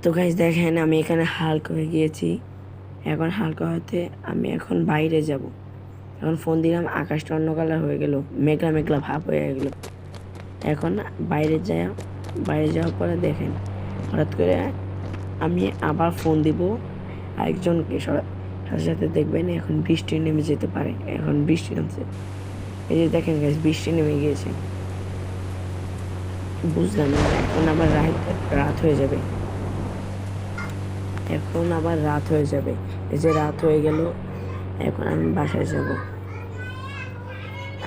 তো গাইস দেখেন আমি এখানে হালকা হয়ে গিয়েছি। এখন হালকা হতে আমি এখন বাইরে যাব। এখন ফোন দিলাম, আকাশটা অন্য কালার হয়ে গেল, মেঘলা মেঘলা ভাব হয়ে গেল। এখন বাইরে যাওয়ার পরে দেখেন হঠাৎ করে আমি আবার ফোন দিব আরেকজনকে, সাথে সাথে দেখবেন এখন বৃষ্টি নেমে যেতে পারে। এখন বৃষ্টি নামছে, এই যে দেখেন গাইস বৃষ্টি নেমে গিয়েছে। বুঝলাম না, এখন আবার রাত হয়ে যাবে। এখন আবার রাত হয়ে যাবে, এই যে রাত হয়ে গেল। এখন আমি বাসায় যাব।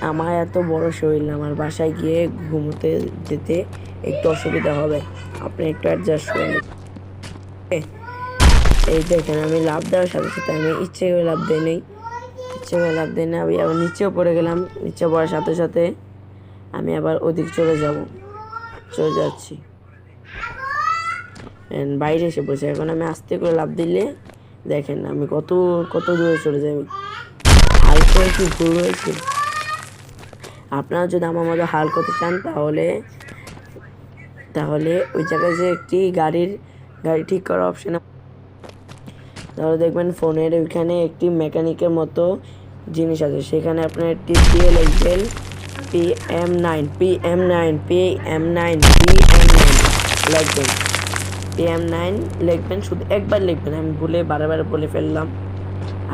আমার এত বড় শরীর, আমার বাসায় গিয়ে ঘুমোতে যেতে একটু অসুবিধা হবে, আপনি একটু অ্যাডজাস্ট করেন। এই দেখেন আমি লাফ দেওয়ার সাথে সাথে আমি ইচ্ছে করে লাফ দিই নেই, ইচ্ছে করে লাফ দিই না, আমি আবার নিচেও পড়ে গেলাম। নিচে পড়ার সাথে সাথে আমি আবার ওদিক চলে যাচ্ছি। বাইরে এসে বসে এখন আমি আস্তে করে লাফ দিলে দেখেন আমি কত কত দূরে চলে যাই। হালকা একটু ভুল হয়েছে। আপনারা যদি আমার মতো হাল করতে চান তাহলে ওই জায়গায় যে একটি গাড়ি ঠিক করার অপশন, তাহলে দেখবেন ফোনের ওইখানে একটি মেকানিকের মতো জিনিস আছে, সেখানে আপনার টিপ দিয়ে লিখবেন PM9 PM9 PM9 PM9 লিখবেন, PM9 লিখবেন, শুধু একবার লিখবেন, আমি ভুলে বারে বলে ফেললাম।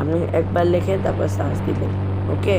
আপনি একবার লিখে তারপর সার্চ দিবেন। ওকে।